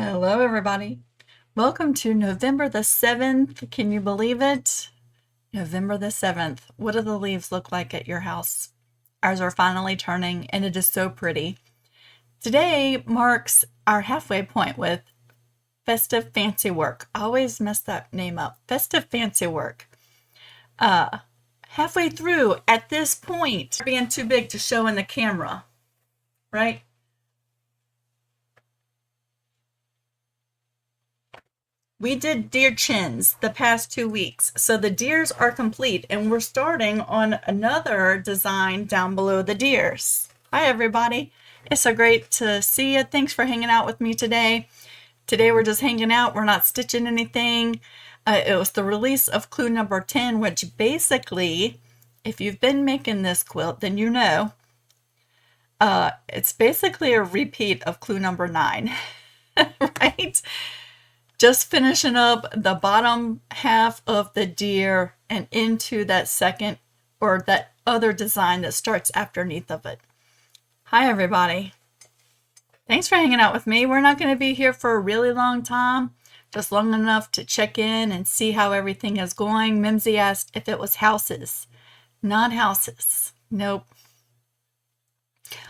Hello, everybody. Welcome to November the 7th. Can you believe it? November the 7th. What do the leaves look like at your house? Ours are finally turning, and it is so pretty. Today marks our halfway point with Festive Fancywork. I always mess that name up. Festive Fancywork. Halfway through, at this point, being too big to show in the camera, right? We did deer chins the past 2 weeks, so the deers are complete, and we're starting on another design down below the deers. Hi, everybody. It's so great to see you. Thanks for hanging out with me today. Today we're just hanging out. We're not stitching anything. It was the release of clue number 10, which basically, if you've been making this quilt, then you know it's basically a repeat of clue number 9, right? Just finishing up the bottom half of the deer and into that second or that other design that starts underneath of it. Hi, everybody. Thanks for hanging out with me. We're not going to be here for a really long time, just long enough to check in and see how everything is going. Mimsy asked if it was houses. Not houses. Nope.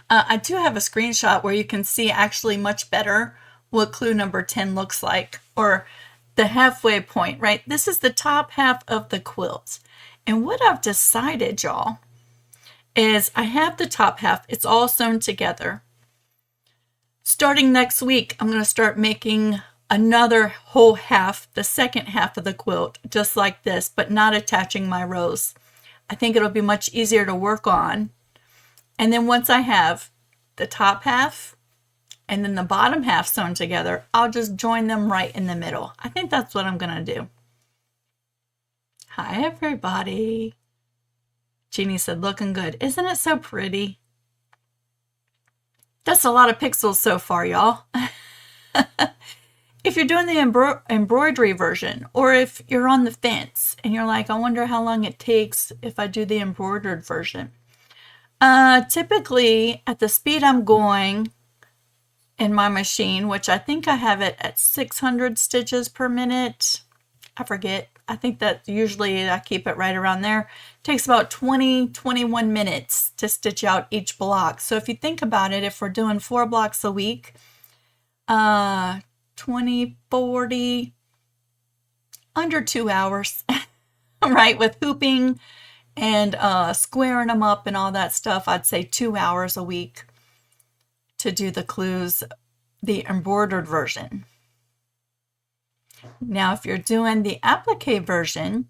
I do have a screenshot where you can see actually much better what clue number 10 looks like, or the halfway point, right? This is the top half of the quilt. And what I've decided, y'all, is I have the top half. It's all sewn together. Starting next week, I'm going to start making another whole half, the second half of the quilt, just like this, but not attaching my rows. I think it'll be much easier to work on. And then once I have the top half and then the bottom half sewn together, I'll just join them right in the middle. I think that's what I'm going to do. Hi, everybody. Jeannie said, looking good. Isn't it so pretty? That's a lot of pixels so far, y'all. If you're doing the embroidery version, or if you're on the fence and you're like, I wonder how long it takes if I do the embroidered version. Typically, at the speed I'm going in my machine, which I think I have it at 600 stitches per minute. I forget. I think that usually I keep it right around there. It takes about 21 minutes to stitch out each block. So if you think about it, if we're doing 4 blocks a week, 20, 40, under 2 hours, right? With hooping and squaring them up and all that stuff, I'd say 2 hours a week to do the clues, the embroidered version. Now, if you're doing the applique version,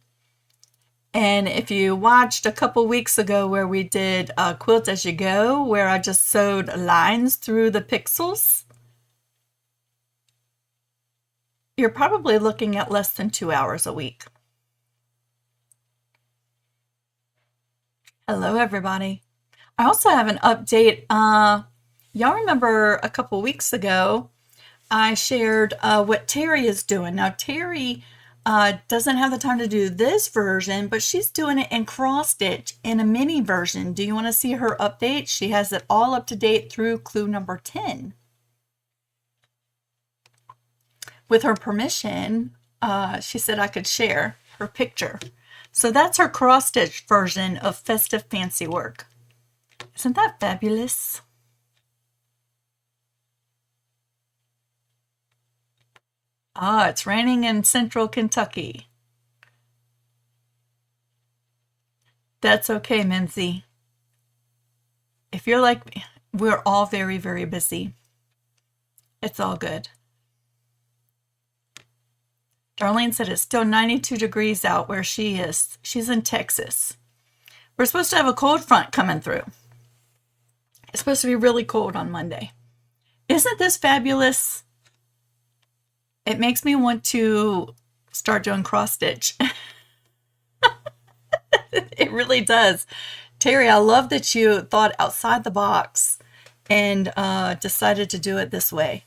and if you watched a couple weeks ago where we did Quilt as you go, where I just sewed lines through the pixels, you're probably looking at less than 2 hours a week. Hello, everybody. I also have an update. Y'all remember a couple weeks ago, I shared what Terry is doing. Now, Terry doesn't have the time to do this version, but she's doing it in cross stitch in a mini version. Do you want to see her update? She has it all up to date through clue number 10. With her permission, she said I could share her picture. So that's her cross stitch version of Festive Fancywork. Isn't that fabulous? Ah, it's raining in central Kentucky. That's okay, Mimsy. If you're like me, we're all very, very busy. It's all good. Darlene said it's still 92 degrees out where she is. She's in Texas. We're supposed to have a cold front coming through. It's supposed to be really cold on Monday. Isn't this fabulous? It makes me want to start doing cross stitch. It really does. Terry, I love that you thought outside the box and decided to do it this way.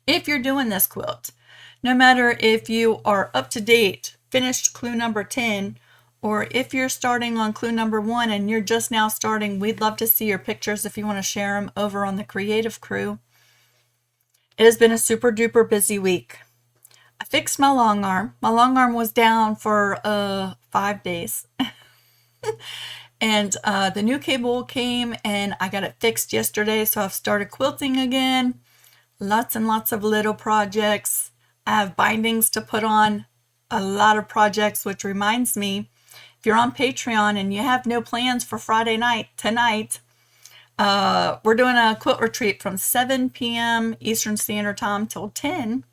If you're doing this quilt, no matter if you are up to date, finished clue number 10, or if you're starting on clue number 1 and you're just now starting, we'd love to see your pictures if you want to share them over on the Creative Crew. It has been a super duper busy week. I fixed my long arm. My long arm was down for 5 days. And the new cable came and I got it fixed yesterday, so I've started quilting again. Lots and lots of little projects. I have bindings to put on, a lot of projects, which reminds me, if you're on Patreon and you have no plans for Friday night tonight, we're doing a quilt retreat from 7 p.m. Eastern Standard Time till 10.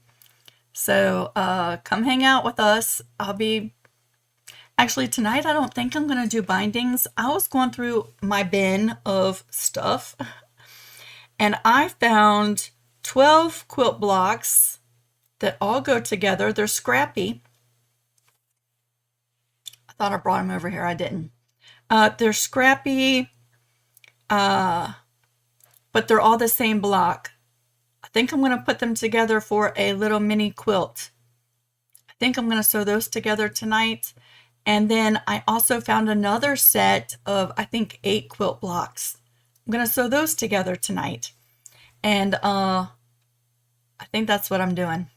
So come hang out with us. Actually, tonight I don't think I'm going to do bindings. I was going through my bin of stuff and I found 12 quilt blocks that all go together. They're Scrappy. I thought I brought them over here. I didn't. They're Scrappy, but they're all the same block. I think I'm going to put them together for a little mini quilt. I think I'm going to sew those together tonight. And then I also found another set of, I think, 8 quilt blocks. I'm going to sew those together tonight. And I think that's what I'm doing.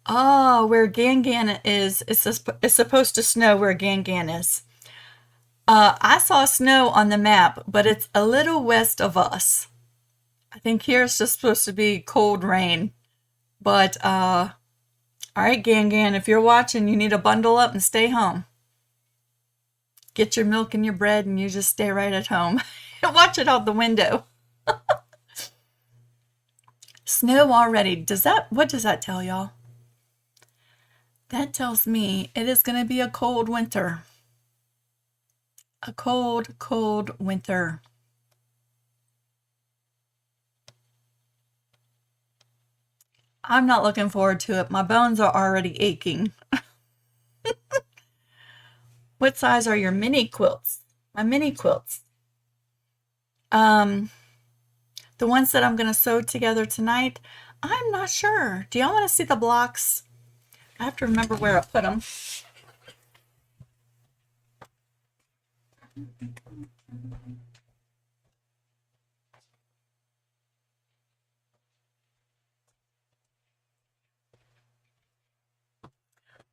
Oh, where Gangan is, it's supposed to snow where Gangan is. I saw snow on the map, but it's a little west of us. I think here it's just supposed to be cold rain. But, all right, Gangan, if you're watching, you need to bundle up and stay home. Get your milk and your bread and you just stay right at home. Watch it out the window. Snow already. What does that tell y'all? That tells me it is going to be a cold winter. A cold, cold winter. I'm not looking forward to it. My bones are already aching. What size are your mini quilts? My mini quilts. The ones that I'm going to sew together tonight, I'm not sure. Do y'all want to see the blocks? I have to remember where I put them.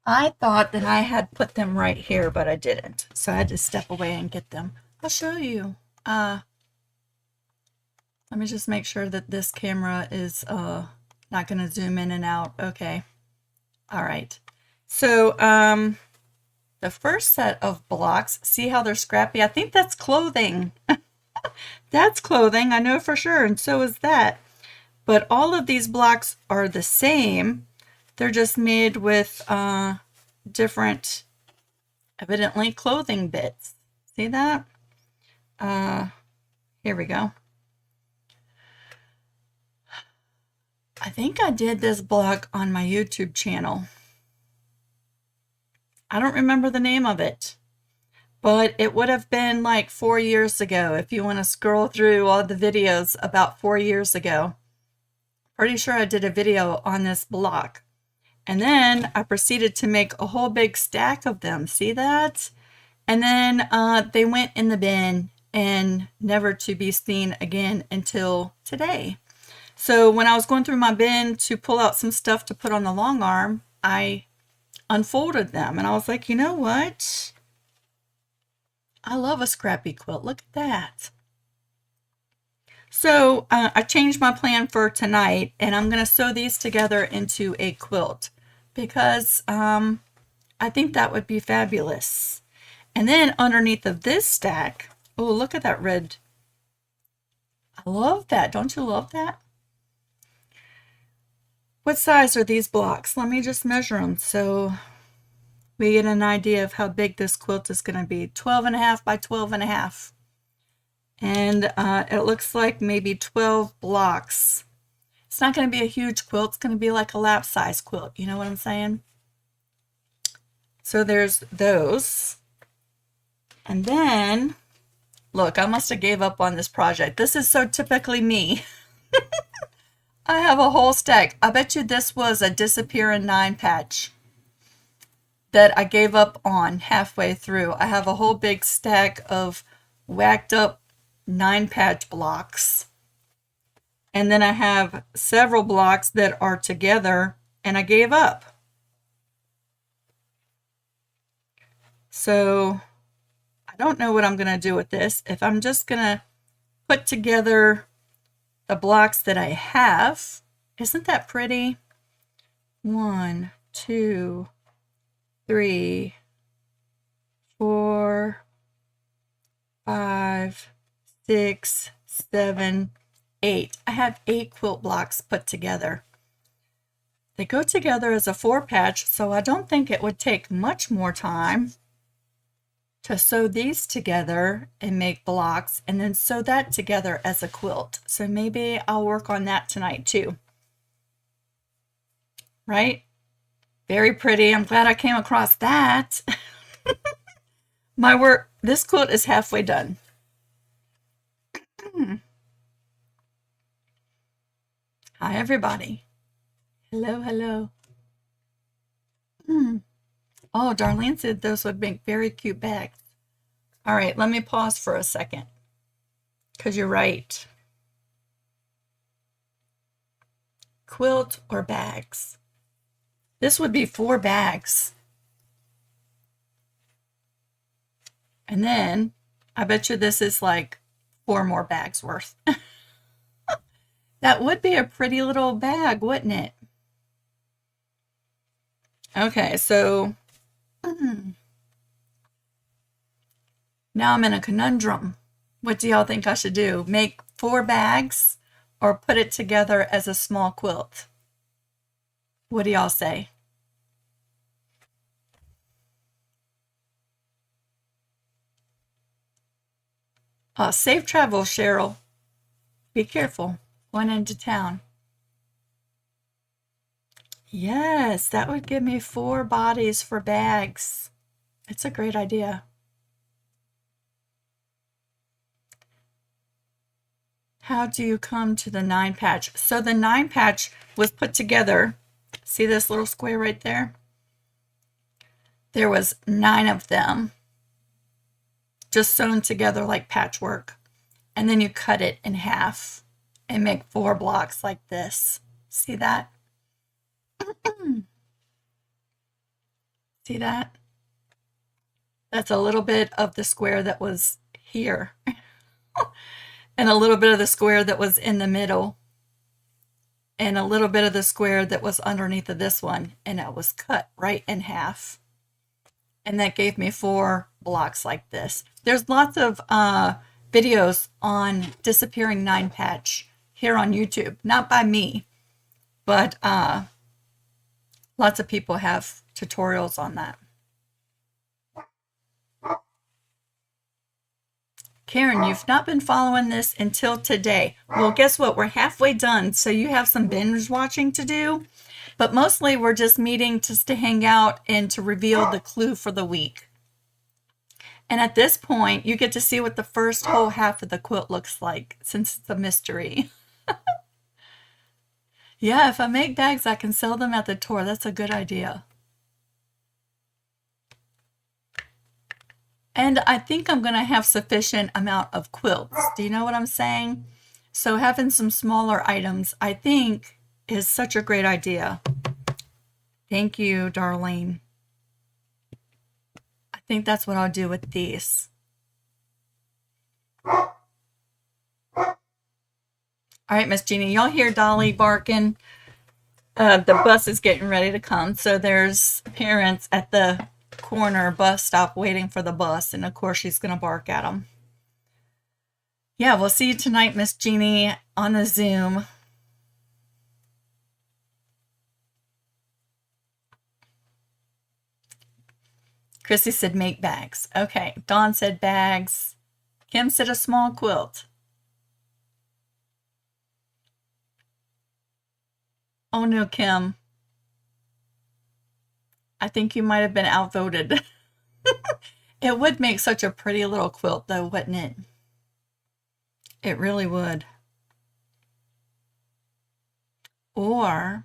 I thought that I had put them right here, but I didn't. So I had to step away and get them. I'll show you. Let me just make sure that this camera is not going to zoom in and out. Okay. All right. So the first set of blocks, see how they're scrappy? I think that's clothing. That's clothing, I know for sure, and so is that. But all of these blocks are the same. They're just made with different, evidently, clothing bits. See that? Here we go. I think I did this block on my YouTube channel. I don't remember the name of it, but it would have been like 4 years ago if you want to scroll through all the videos about 4 years ago. Pretty sure I did a video on this block. And then I proceeded to make a whole big stack of them. See that? And then they went in the bin and never to be seen again until today. So when I was going through my bin to pull out some stuff to put on the long arm, I unfolded them and I was like, you know what? I love a scrappy quilt. Look at that. So I changed my plan for tonight and I'm going to sew these together into a quilt because I think that would be fabulous. And then underneath of this stack, oh, look at that red. I love that. Don't you love that? What size are these blocks? Let me just measure them so we get an idea of how big this quilt is going to be. 12.5 by 12.5. And it looks like maybe 12 blocks. It's not going to be a huge quilt. It's going to be like a lap size quilt. You know what I'm saying? So there's those. And then, look, I must have gave up on this project. This is so typically me. I have a whole stack. I bet you this was a disappearing 9 patch that I gave up on halfway through. I have a whole big stack of whacked up 9 patch blocks. And then I have several blocks that are together and I gave up. So I don't know what I'm going to do with this. If I'm just going to put together the blocks that I have. Isn't that pretty? 1, 2, 3, 4, 5, 6, 7, 8. I have 8 quilt blocks put together. They go together as a 4 patch, so I don't think it would take much more time to sew these together and make blocks and then sew that together as a quilt. So maybe I'll work on that tonight too. Right? Very pretty. I'm glad I came across that. My work, this quilt is halfway done. Hi, everybody. Hello, hello. Oh, Darlene said those would make very cute bags. All right, let me pause for a second because you're right. Quilt or bags? This would be 4 bags. And then I bet you this is like 4 more bags worth. That would be a pretty little bag, wouldn't it? Okay, so now I'm in a conundrum. What do y'all think I should do? Make 4 bags or put it together as a small quilt? What do y'all say? Safe travel, Cheryl. Be careful going into town. Yes, that would give me 4 bodies for bags. It's a great idea. How do you come to the 9 patch? So the 9 patch was put together. See this little square right there? There was 9 of them just sewn together like patchwork. And then you cut it in half and make 4 blocks like this. See that? See that? That's a little bit of the square that was here. And a little bit of the square that was in the middle. And a little bit of the square that was underneath of this one. And it was cut right in half. And that gave me 4 blocks like this. There's lots of videos on disappearing 9 patch here on YouTube. Not by me, but lots of people have tutorials on that. Karen, you've not been following this until today. Well, guess what? We're halfway done, so you have some binge watching to do. But mostly we're just meeting just to hang out and to reveal the clue for the week. And at this point, you get to see what the first whole half of the quilt looks like, since it's a mystery. Yeah, if I make bags, I can sell them at the tour. That's a good idea. And I think I'm going to have sufficient amount of quilts. Do you know what I'm saying? So having some smaller items, I think, is such a great idea. Thank you, Darlene. I think that's what I'll do with these. All right, Miss Jeannie, y'all hear Dolly barking? The bus is getting ready to come. So there's parents at the corner bus stop waiting for the bus. And of course, she's going to bark at them. Yeah, we'll see you tonight, Miss Jeannie, on the Zoom. Chrissy said make bags. Okay. Dawn said bags. Kim said a small quilt. Oh no, Kim. I think you might have been outvoted. It would make such a pretty little quilt though, wouldn't it? It really would. Or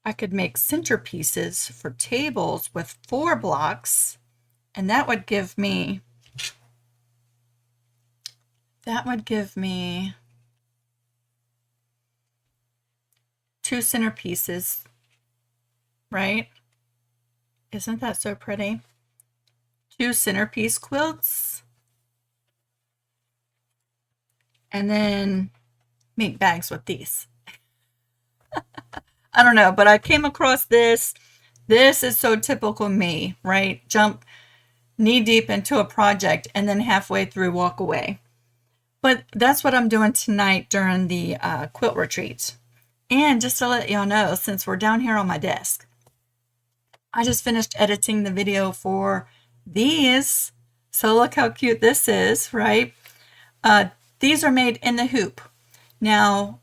I could make centerpieces for tables with 4 blocks, and that would give me 2 centerpieces, right? Isn't that so pretty? 2 centerpiece quilts, and then make bags with these. I don't know, but I came across this. This is so typical me, right? Jump knee deep into a project and then halfway through walk away. But that's what I'm doing tonight during the quilt retreat. And just to let y'all know, since we're down here on my desk, I just finished editing the video for these. So look how cute this is, right? These are made in the hoop. Now,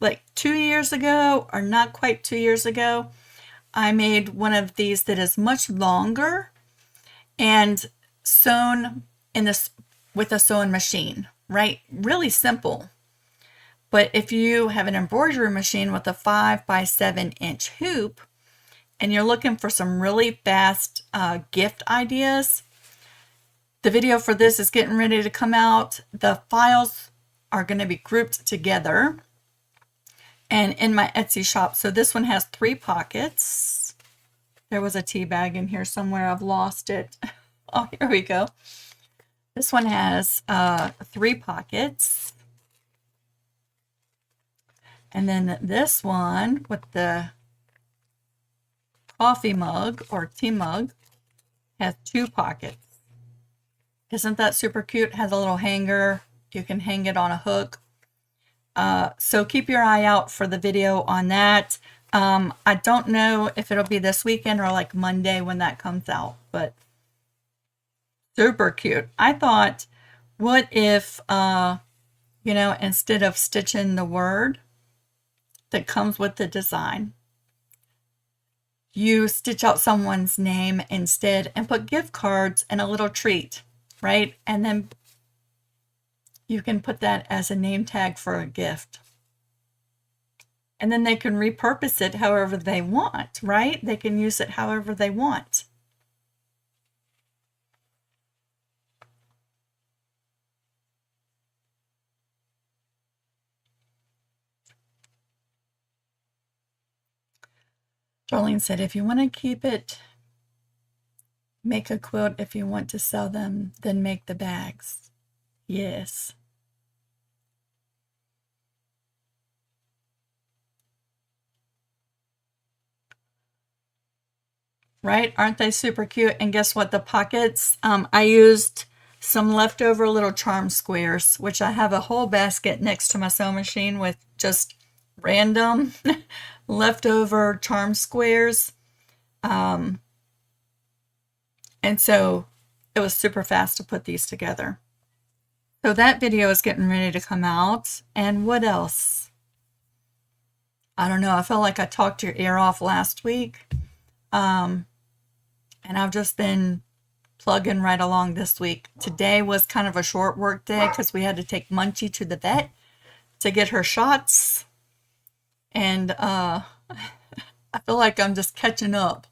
like 2 years ago, or not quite 2 years ago, I made one of these that is much longer and sewn in this with a sewing machine, right? Really simple. But if you have an embroidery machine with a 5 by 7 inch hoop and you're looking for some really fast gift ideas, the video for this is getting ready to come out. The files are going to be grouped together and in my Etsy shop. So this one has 3 pockets. There was a tea bag in here somewhere. I've lost it. Oh, here we go. This one has 3 pockets. And then this one with the coffee mug or tea mug has 2 pockets. Isn't that super cute? It has a little hanger. You can hang it on a hook. So keep your eye out for the video on that. I don't know if it'll be this weekend or like Monday when that comes out, but super cute. I thought, what if, you know, instead of stitching the word that comes with the design, you stitch out someone's name instead and put gift cards and a little treat, right? And then you can put that as a name tag for a gift. And then they can repurpose it however they want, right? They can use it however they want. Darlene said, if you want to keep it, make a quilt. If you want to sell them, then make the bags. Yes. Right? Aren't they super cute? And guess what? The pockets, I used some leftover little charm squares, which I have a whole basket next to my sewing machine with just random leftover charm squares. And so it was super fast to put these together. So that video is getting ready to come out. And what else? I don't know. I felt like I talked your ear off last week. And I've just been plugging right along this week. Today was kind of a short work day because we had to take Munchie to the vet to get her shots. And I feel like I'm just catching up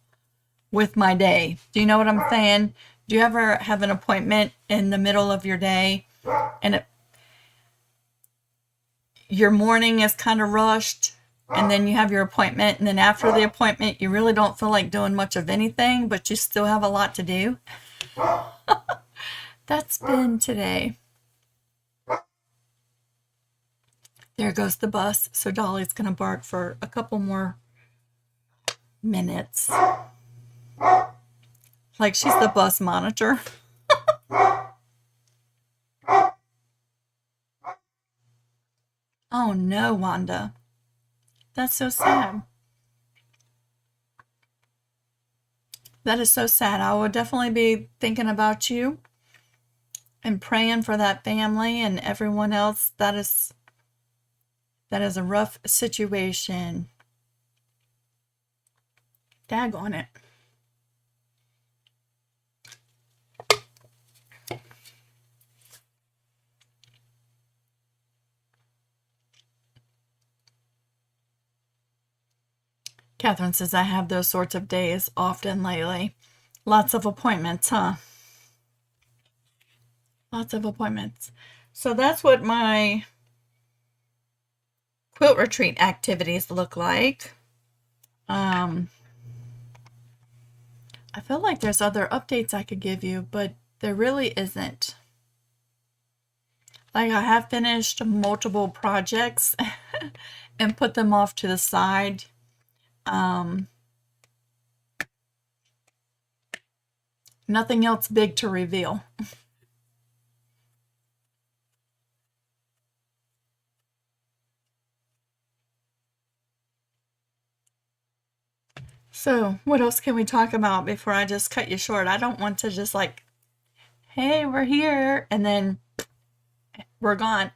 with my day. Do you know what I'm saying? Do you ever have an appointment in the middle of your day and your morning is kind of rushed? And then you have your appointment, and then after the appointment, you really don't feel like doing much of anything, but you still have a lot to do. That's been today. There goes the bus. So Dolly's going to bark for a couple more minutes. Like she's the bus monitor. Oh no, Wanda. That's so sad. That is so sad. I will definitely be thinking about you and praying for that family and everyone else. That is a rough situation. Daggone it. Catherine says, I have those sorts of days often lately. Lots of appointments, huh? Lots of appointments. So that's what my quilt retreat activities look like. I feel like there's other updates I could give you, but there really isn't. Like, I have finished multiple projects and put them off to the side. Nothing else big to reveal. So, what else can we talk about before I just cut you short? I don't want to just like, hey, we're here, and then we're gone.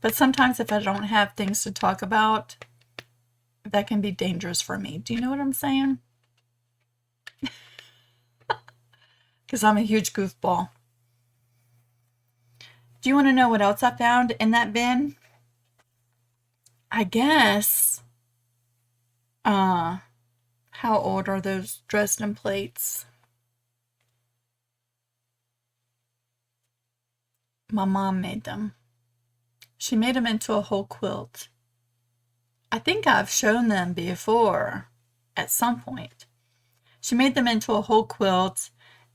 But sometimes if I don't have things to talk about, that can be dangerous for me. Do you know what I'm saying? Because I'm a huge goofball. Do you want to know what else I found in that bin? I guess, how old are those Dresden plates? My mom made them. She made them into a whole quilt. I think I've shown them before at some point. She made them into a whole quilt,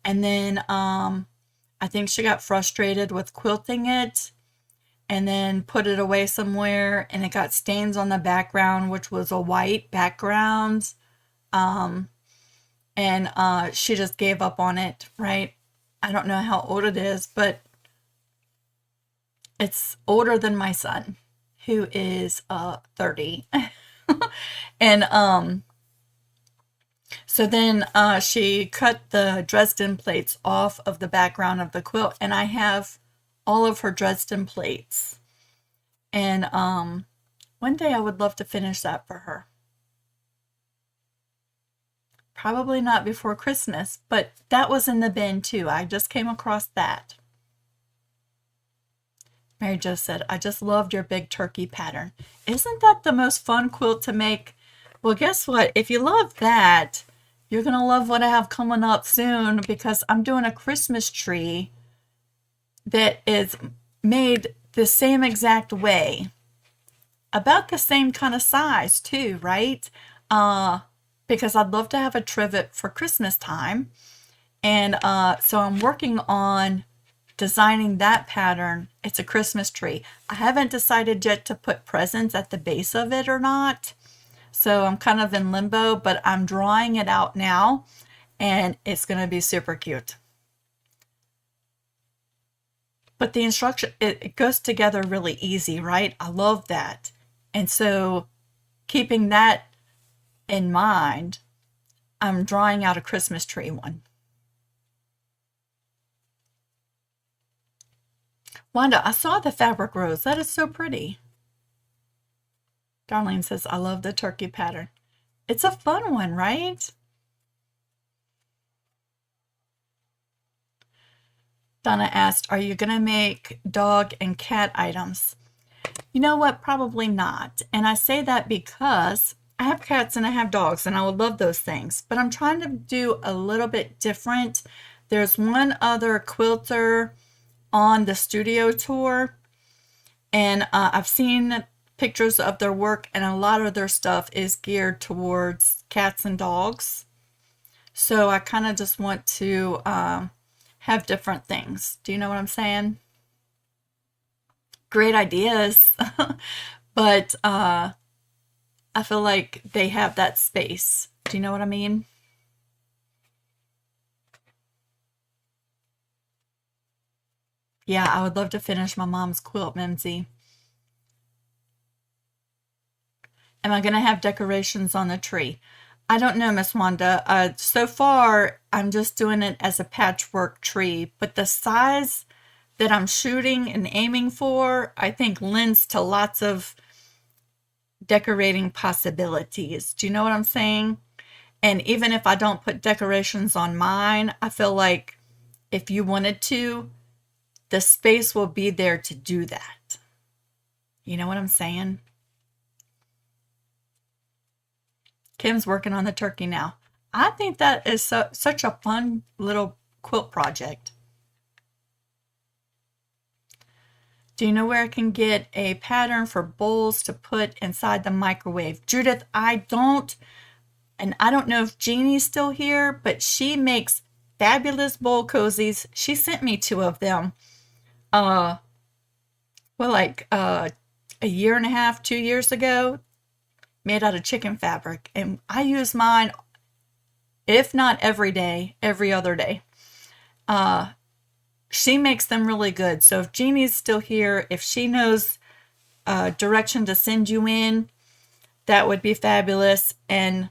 and then I think she got frustrated with quilting it and then put it away somewhere, and it got stains on the background, which was a white background. And she just gave up on it, right? I don't know how old it is, but it's older than my son, who is 30. And so then she cut the Dresden plates off of the background of the quilt, and I have all of her Dresden plates. And one day I would love to finish that for her. Probably not before Christmas, but that was in the bin too. I just came across that. Mary Jo said, I just loved your big turkey pattern. Isn't that the most fun quilt to make? Well, guess what? If you love that, you're going to love what I have coming up soon, because I'm doing a Christmas tree that is made the same exact way. About the same kind of size too, right? Because I'd love to have a trivet for Christmas time. And so I'm working on designing that pattern. It's a Christmas tree. I haven't decided yet to put presents at the base of it or not. So I'm kind of in limbo, but I'm drawing it out now, and it's going to be super cute. But the instruction, it goes together really easy, right? I love that. And so keeping that in mind, I'm drawing out a Christmas tree one. Wanda, I saw the fabric rose. That is so pretty. Darlene says, I love the turkey pattern. It's a fun one, right? Donna asked, are you going to make dog and cat items? You know what? Probably not. And I say that because I have cats and I have dogs, and I would love those things. But I'm trying to do a little bit different. There's one other quilter on the studio tour, and I've seen pictures of their work, and a lot of their stuff is geared towards cats and dogs. So I kind of just want to have different things. Do you know what I'm saying? Great ideas, but I feel like they have that space. Do you know what I mean? Yeah, I would love to finish my mom's quilt, Mimsy. Am I going to have decorations on the tree? I don't know, Miss Wanda. So far, I'm just doing it as a patchwork tree, but the size that I'm shooting and aiming for, I think lends to lots of decorating possibilities. Do you know what I'm saying? And even if I don't put decorations on mine, I feel like if you wanted to, the space will be there to do that. You know what I'm saying? Kim's working on the turkey now. I think that is such a fun little quilt project. Do you know where I can get a pattern for bowls to put inside the microwave? Judith, I don't, and I don't know if Jeannie's still here, but she makes fabulous bowl cozies. She sent me two of them. Uh, well, like a year and a half, 2 years ago, made out of chicken fabric. And I use mine, if not every day, every other day. She makes them really good. So if Jeannie's still here, if she knows direction to send you in, that would be fabulous. And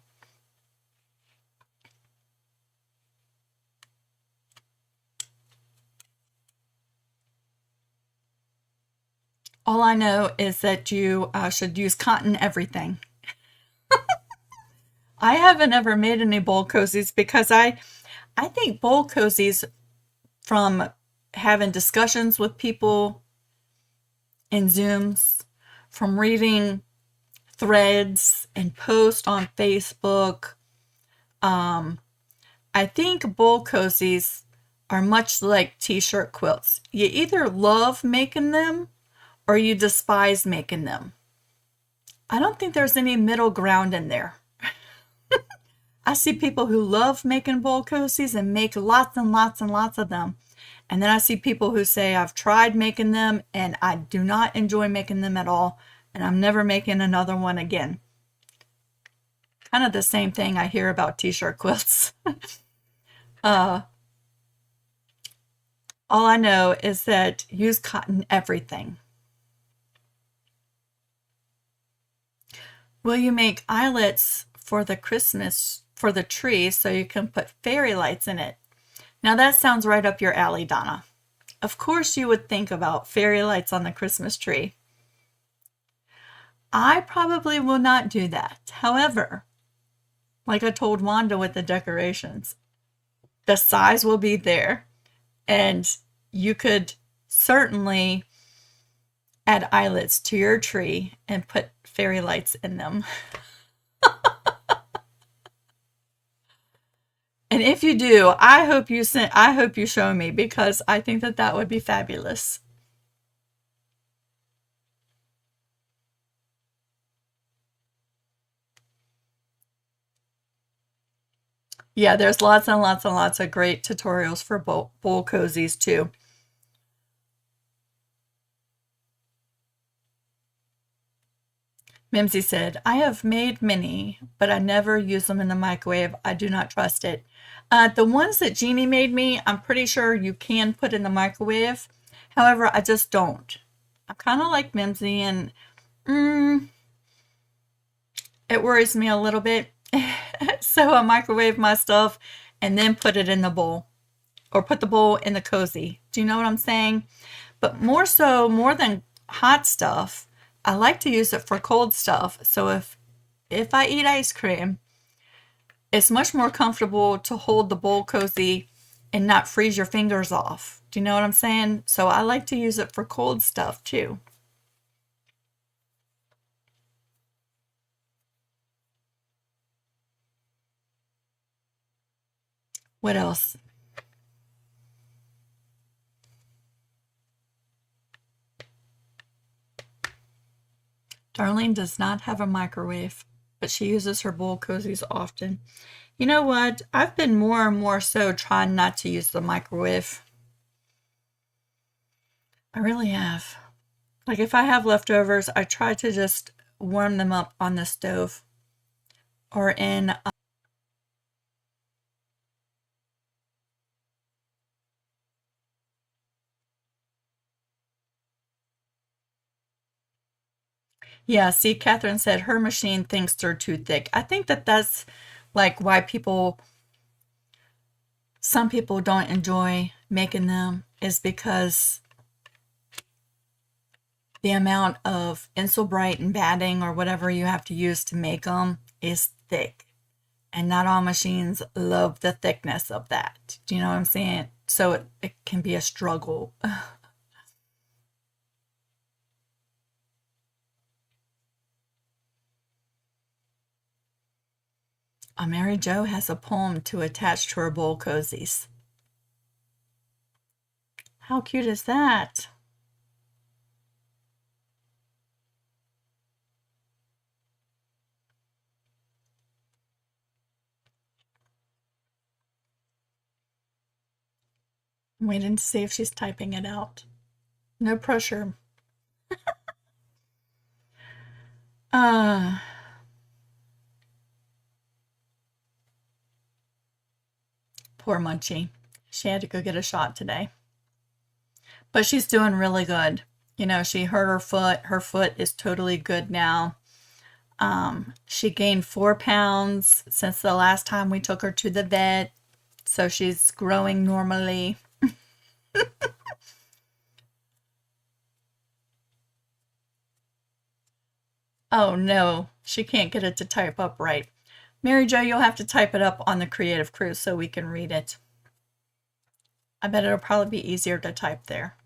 all I know is that you should use cotton everything. I haven't ever made any bowl cozies because I think bowl cozies, from having discussions with people in Zooms, from reading threads and posts on Facebook, I think bowl cozies are much like t-shirt quilts. You either love making them or you despise making them. I don't think there's any middle ground in there. I see people who love making bowl cozies and make lots and lots and lots of them. And then I see people who say, I've tried making them and I do not enjoy making them at all, and I'm never making another one again. Kind of the same thing I hear about t-shirt quilts. All I know is that use cotton everything. Will you make eyelets for the tree so you can put fairy lights in it? Now that sounds right up your alley, Donna. Of course you would think about fairy lights on the Christmas tree. I probably will not do that. However, like I told Wanda with the decorations, the size will be there, and you could certainly add eyelets to your tree and put fairy lights in them. And if you do, I hope you show me, because I think that would be fabulous. Yeah, there's lots and lots and lots of great tutorials for bowl cozies too. Mimsy said, I have made many, but I never use them in the microwave. I do not trust it. The ones that Jeannie made me, I'm pretty sure you can put in the microwave. However, I just don't. I'm kind of like Mimsy, and it worries me a little bit. So I microwave my stuff and then put it in the bowl, or put the bowl in the cozy. Do you know what I'm saying? But more than hot stuff, I like to use it for cold stuff. So if I eat ice cream, it's much more comfortable to hold the bowl cozy and not freeze your fingers off. Do you know what I'm saying? So I like to use it for cold stuff too. What else? Darlene does not have a microwave, but she uses her bowl cozies often. You know what? I've been more and more so trying not to use the microwave. I really have. Like if I have leftovers, I try to just warm them up on the stove or in. Yeah, see, Catherine said her machine thinks they're too thick. I think that's like why some people don't enjoy making them, is because the amount of Insulbright and batting or whatever you have to use to make them is thick. And not all machines love the thickness of that. Do you know what I'm saying? So it can be a struggle. Mary Jo has a poem to attach to her bowl cozies. How cute is that? I'm waiting to see if she's typing it out. No pressure. uh, Poor Munchie. She had to go get a shot today. But she's doing really good. You know, she hurt her foot. Her foot is totally good now. She gained 4 pounds since the last time we took her to the vet. So she's growing normally. Oh no, she can't get it to type up right. Mary Jo, you'll have to type it up on the Creative Cruise so we can read it. I bet it'll probably be easier to type there.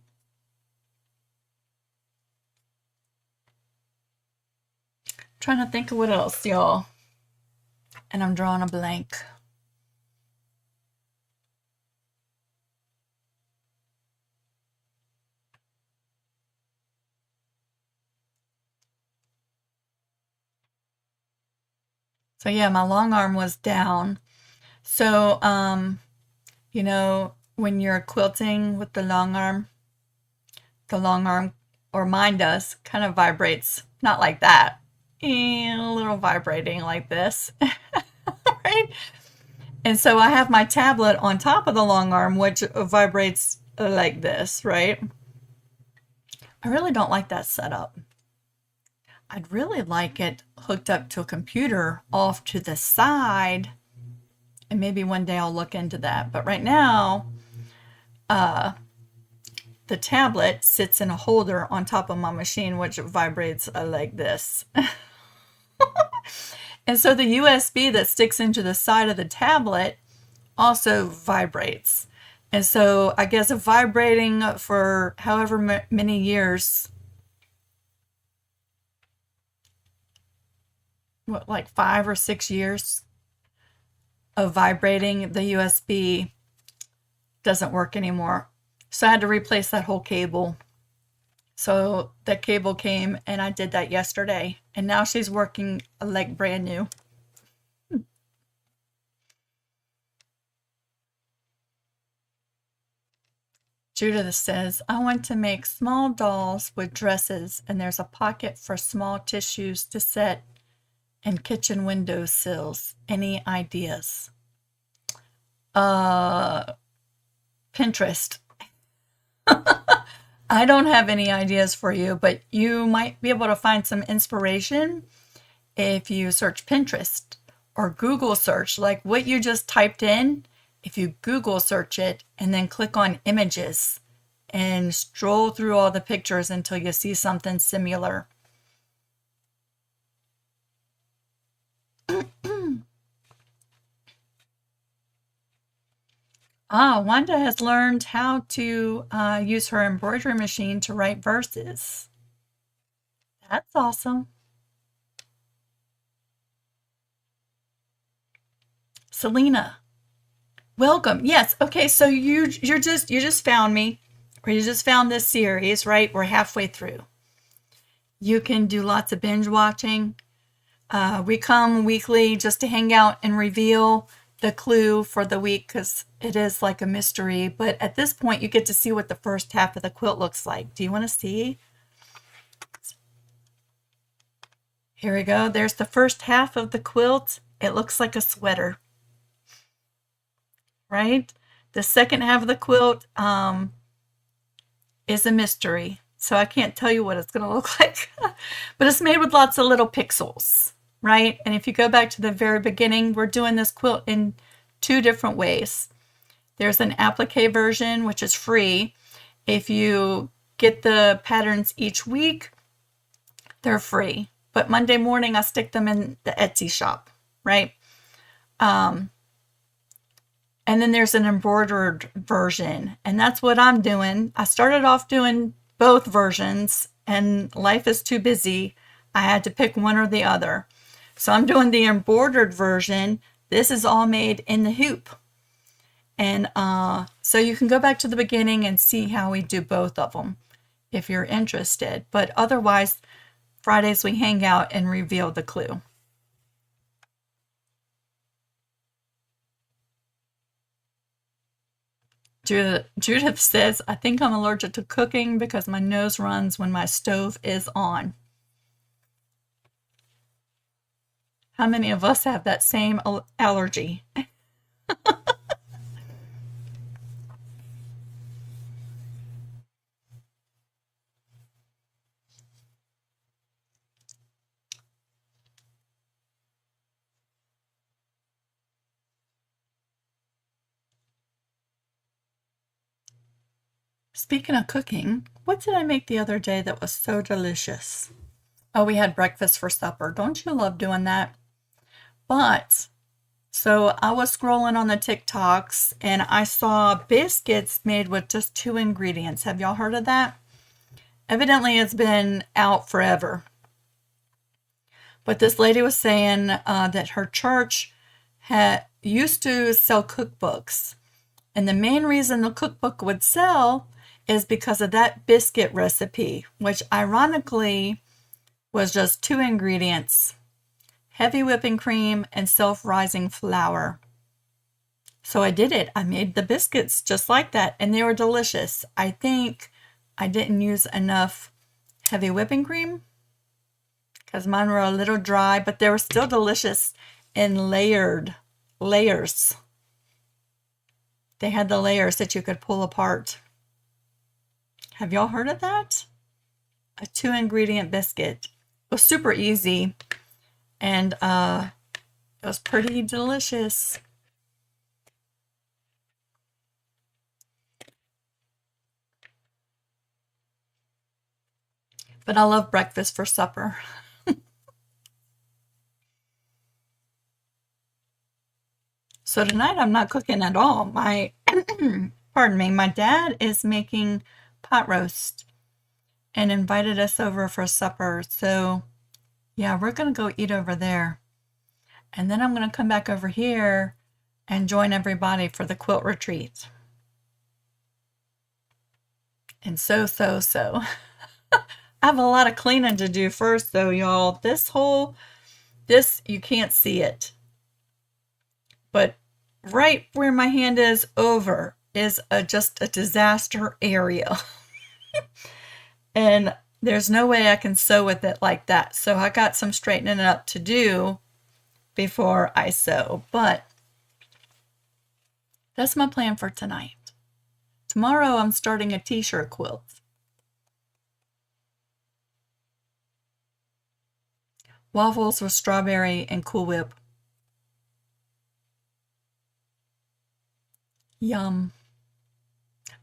Trying to think of what else, y'all. And I'm drawing a blank. So yeah, my long arm was down. So, you know, when you're quilting with the long arm, or mine does, kind of vibrates. Not like that. A little vibrating like this. Right? And so I have my tablet on top of the long arm, which vibrates like this, right? I really don't like that setup. I'd really like it hooked up to a computer off to the side. And maybe one day I'll look into that. But right now, the tablet sits in a holder on top of my machine, which vibrates like this. And so the USB that sticks into the side of the tablet also vibrates. And so I guess vibrating for however many years, what, like 5 or 6 years of vibrating, the USB doesn't work anymore. So I had to replace that whole cable. So that cable came and I did that yesterday. And now she's working like brand new. Judith says, I want to make small dolls with dresses, and there's a pocket for small tissues to set and kitchen window sills. Any ideas? Pinterest. I don't have any ideas for you, but you might be able to find some inspiration if you search Pinterest or Google search, like what you just typed in. If you Google search it and then click on images and stroll through all the pictures until you see something similar. Wanda has learned how to use her embroidery machine to write verses. That's awesome. Selena, welcome. Yes. Okay. So you just found me, or you just found this series, right? We're halfway through. You can do lots of binge watching. We come weekly just to hang out and reveal the clue for the week because it is like a mystery. But at this point, you get to see what the first half of the quilt looks like. Do you want to see? Here we go. There's the first half of the quilt. It looks like a sweater, right? The second half of the quilt is a mystery. So I can't tell you what it's going to look like. But it's made with lots of little pixels, right? And if you go back to the very beginning, we're doing this quilt in 2 different ways. There's an applique version, which is free. If you get the patterns each week, they're free. But Monday morning, I stick them in the Etsy shop, right? And then there's an embroidered version, and that's what I'm doing. I started off doing both versions, and life is too busy. I had to pick one or the other. So I'm doing the embroidered version. This is all made in the hoop. And so you can go back to the beginning and see how we do both of them if you're interested. But otherwise, Fridays we hang out and reveal the clue. Judith says, I think I'm allergic to cooking because my nose runs when my stove is on. How many of us have that same allergy? Speaking of cooking, what did I make the other day that was so delicious? Oh, we had breakfast for supper. Don't you love doing that? But so I was scrolling on the TikToks and I saw biscuits made with just 2 ingredients. Have y'all heard of that? Evidently, it's been out forever. But this lady was saying that her church had used to sell cookbooks. And the main reason the cookbook would sell is because of that biscuit recipe, which ironically was just 2 ingredients: heavy whipping cream and self-rising flour. So I did it. I made the biscuits just like that, and they were delicious. I think I didn't use enough heavy whipping cream because mine were a little dry, but they were still delicious in layers. They had the layers that you could pull apart. Have y'all heard of that? A 2 ingredient biscuit. It was super easy, and it was pretty delicious. But I love breakfast for supper. So tonight I'm not cooking at all. Pardon me, my dad is making pot roast and invited us over for supper. So yeah, we're gonna go eat over there. And then I'm gonna come back over here and join everybody for the quilt retreat. And so. I have a lot of cleaning to do first though, y'all. This, you can't see it. But right where my hand is over is just a disaster area. And there's no way I can sew with it like that. So I got some straightening up to do before I sew. But that's my plan for tonight. Tomorrow I'm starting a t-shirt quilt. Waffles with strawberry and Cool Whip. Yum.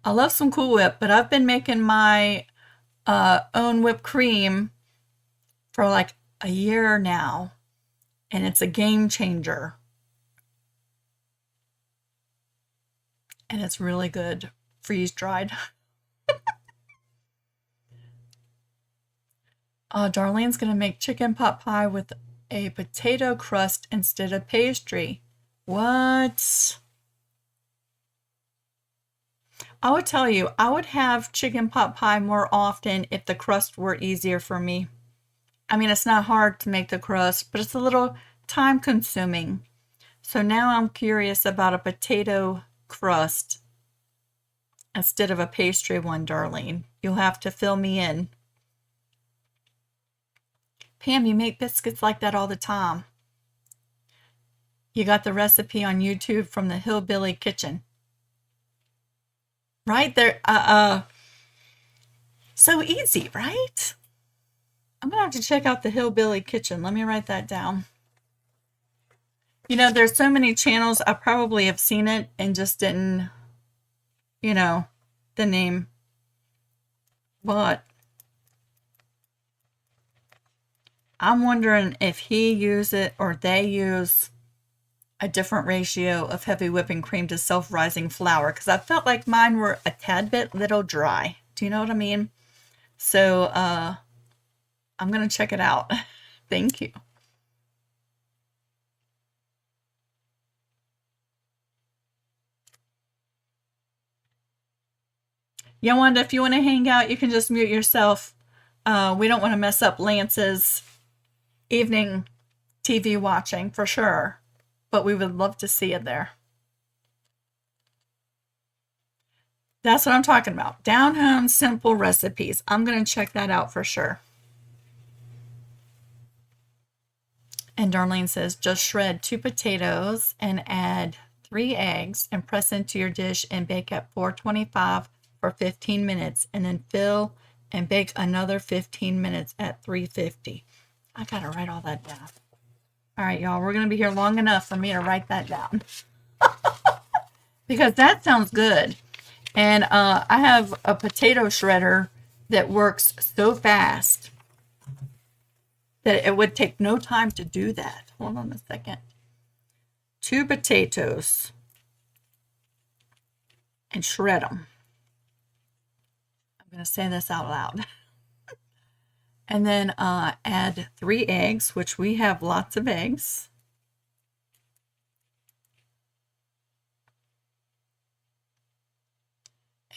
I love some Cool Whip, but I've been making my own whipped cream for like a year now, and it's a game changer. And it's really good, freeze dried. Darlene's gonna make chicken pot pie with a potato crust instead of pastry. What? I would tell you, I would have chicken pot pie more often if the crust were easier for me. I mean, it's not hard to make the crust, but it's a little time consuming. So now I'm curious about a potato crust instead of a pastry one, Darlene. You'll have to fill me in. Pam, you make biscuits like that all the time. You got the recipe on YouTube from the Hillbilly Kitchen. Right there, so easy, right? I'm gonna have to check out the Hillbilly Kitchen. Let me write that down. You know, there's so many channels, I probably have seen it and just didn't, the name. But I'm wondering if he uses it or they use a different ratio of heavy whipping cream to self-rising flour, because I felt like mine were a tad bit little dry. Do you know what I mean? So I'm gonna check it out. Thank you. Yolanda, if you want to hang out, you can just mute yourself. We don't want to mess up Lance's evening TV watching for sure, but we would love to see it there. That's what I'm talking about. Down home, simple recipes. I'm going to check that out for sure. And Darlene says, just shred 2 potatoes and add 3 eggs and press into your dish and bake at 425 for 15 minutes and then fill and bake another 15 minutes at 350. I got to write all that down. All right, y'all, we're going to be here long enough for me to write that down. Because that sounds good. And I have a potato shredder that works so fast that it would take no time to do that. Hold on a second. 2 potatoes and shred them. I'm going to say this out loud. And then add 3 eggs, which we have lots of eggs.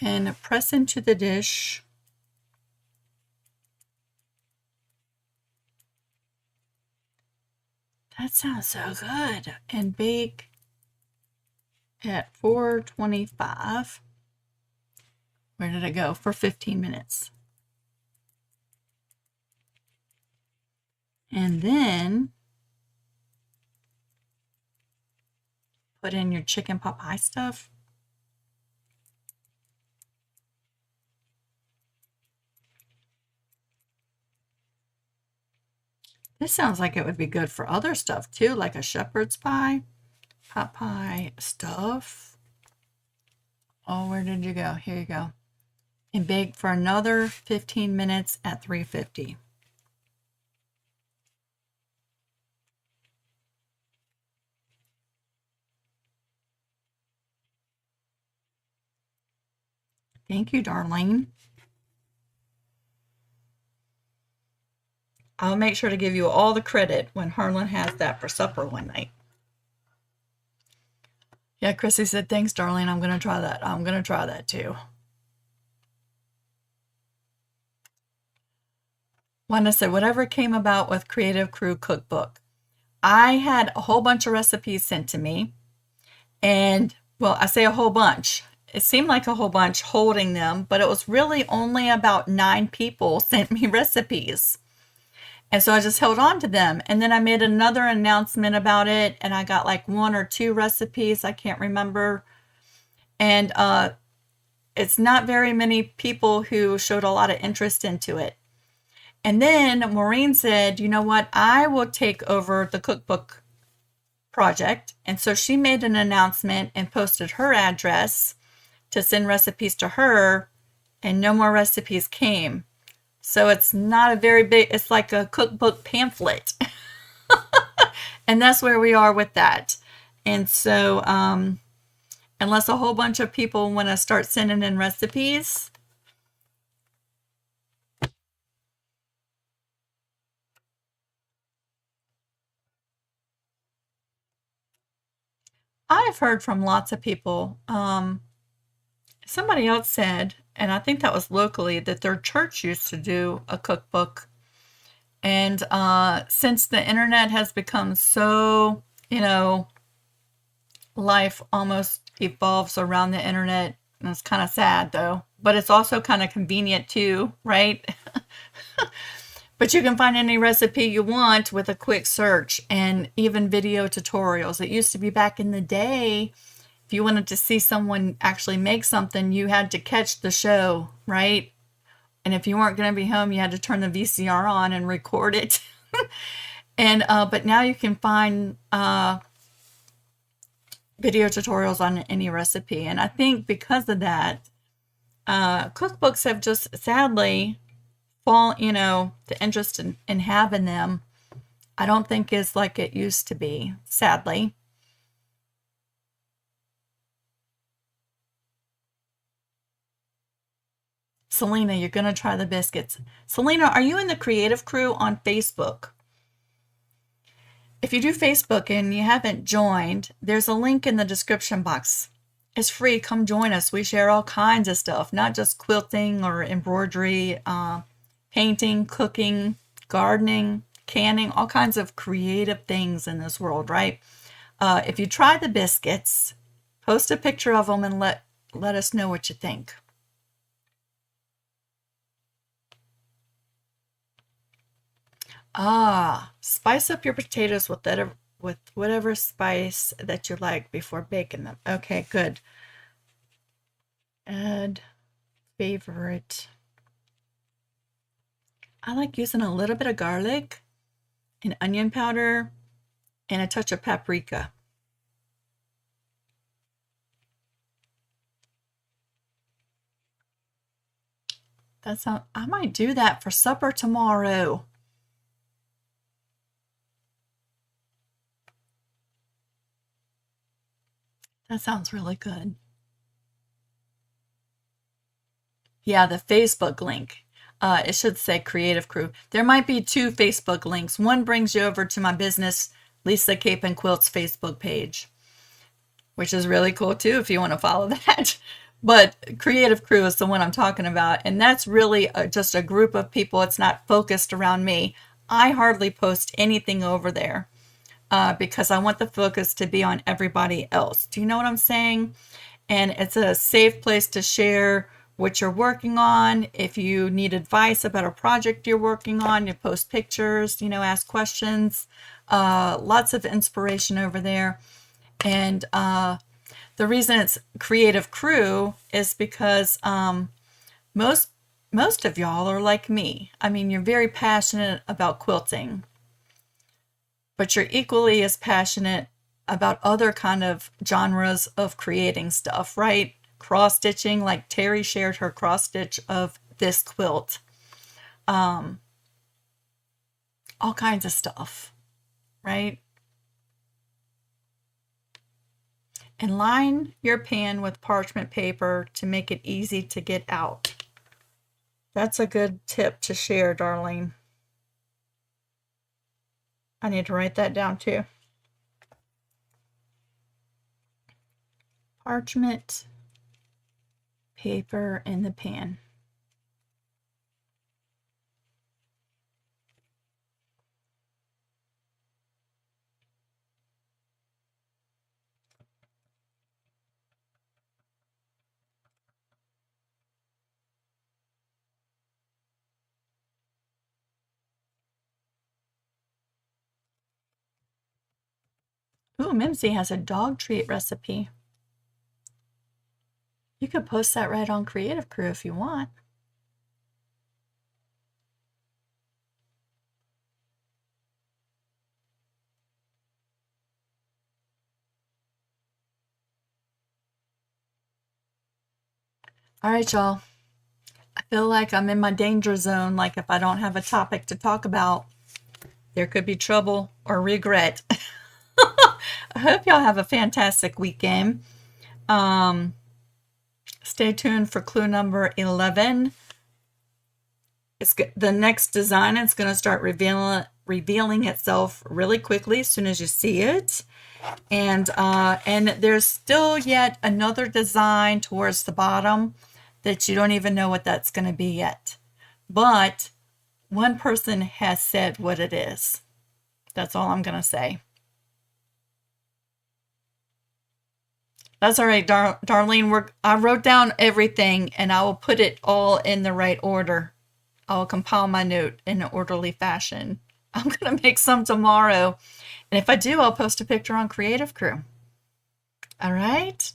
And press into the dish. That sounds so good. And bake at 425. Where did it go? For 15 minutes. And then put in your chicken pot pie stuff. This sounds like it would be good for other stuff too, like a shepherd's pie, pot pie stuff. Oh, where did you go? Here you go. And bake for another 15 minutes at 350. Thank you, Darlene. I'll make sure to give you all the credit when Harlan has that for supper one night. Yeah, Chrissy said, thanks, Darlene. I'm going to try that. I'm going to try that too. Wanda said, whatever came about with Creative Crew Cookbook. I had a whole bunch of recipes sent to me. And, well, I say a whole bunch. It seemed like a whole bunch holding them, but it was really only about 9 people sent me recipes. And so I just held on to them. And then I made another announcement about it. And I got like 1 or 2 recipes. I can't remember. And it's not very many people who showed a lot of interest into it. And then Maureen said, you know what? I will take over the cookbook project. And so she made an announcement and posted her address to send recipes to her. And no more recipes came. So it's not a very big, it's like a cookbook pamphlet. And that's where we are with that. And so unless a whole bunch of people want to start sending in recipes, I've heard from lots of people. Somebody else said, and I think that was locally, that their church used to do a cookbook. And since the internet has become so, life almost evolves around the internet. And it's kind of sad though, but it's also kind of convenient too, right? But you can find any recipe you want with a quick search and even video tutorials. It used to be back in the day, if you wanted to see someone actually make something, you had to catch the show, right? And if you weren't going to be home, you had to turn the VCR on and record it. And but now you can find video tutorials on any recipe. And I think because of that, cookbooks have just sadly the interest in having them, I don't think is like it used to be, sadly. Selena, you're going to try the biscuits. Selena, are you in the Creative Crew on Facebook? If you do Facebook and you haven't joined, there's a link in the description box. It's free. Come join us. We share all kinds of stuff, not just quilting or embroidery, painting, cooking, gardening, canning, all kinds of creative things in this world, right? If you try the biscuits, post a picture of them and let us know what you think. Spice up your potatoes with whatever spice that you like before baking them. Okay, good. Add favorite. I like using a little bit of garlic and onion powder and a touch of paprika. I might do that for supper tomorrow. That sounds really good. Yeah, the Facebook link. It should say Creative Crew. There might be two Facebook links. One brings you over to my business, Lisa Cape and Quilts Facebook page, which is really cool too if you want to follow that. But Creative Crew is the one I'm talking about. And that's really just a group of people. It's not focused around me. I hardly post anything over there because I want the focus to be on everybody else. Do you know what I'm saying? And it's a safe place to share what you're working on. If you need advice about a project you're working on, you post pictures, ask questions. Lots of inspiration over there. And the reason it's Creative Crew is because most of y'all are like me. I mean, you're very passionate about quilting, but you're equally as passionate about other kind of genres of creating stuff, right? Cross stitching, like Terry shared her cross stitch of this quilt. All kinds of stuff, right? And line your pan with parchment paper to make it easy to get out. That's a good tip to share, Darlene. I need to write that down too. Parchment paper in the pan. Ooh, Mimsy has a dog treat recipe. You could post that right on Creative Crew if you want. All right, y'all. I feel like I'm in my danger zone. Like if I don't have a topic to talk about, there could be trouble or regret. I hope y'all have a fantastic weekend. Stay tuned for clue number 11. It's the next design. It's going to start revealing itself really quickly as soon as you see it. And there's still yet another design towards the bottom that you don't even know what that's going to be yet. But one person has said what it is. That's all I'm going to say. That's all right, Darlene. I wrote down everything and I will put it all in the right order. I will compile my note in an orderly fashion. I'm going to make some tomorrow. And if I do, I'll post a picture on Creative Crew. All right?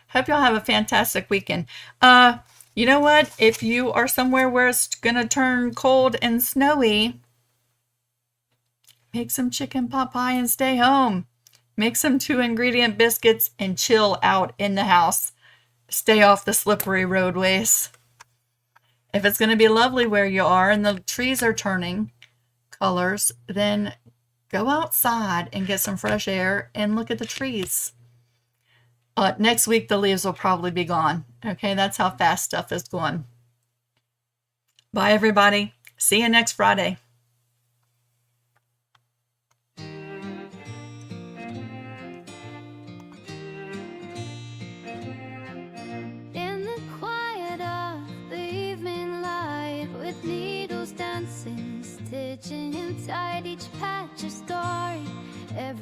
Hope y'all have a fantastic weekend. You know what? If you are somewhere where it's going to turn cold and snowy, make some chicken pot pie and stay home. Make some 2-ingredient biscuits and chill out in the house. Stay off the slippery roadways. If it's going to be lovely where you are and the trees are turning colors, then go outside and get some fresh air and look at the trees. Next week, the leaves will probably be gone. Okay, that's how fast stuff is going. Bye, everybody. See you next Friday.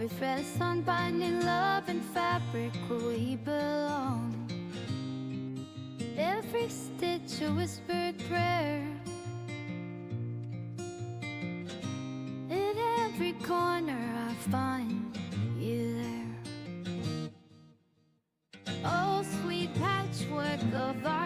Every thread's unbinding love and fabric where we belong. Every stitch a whispered prayer. In every corner I find you there. Oh, sweet patchwork of our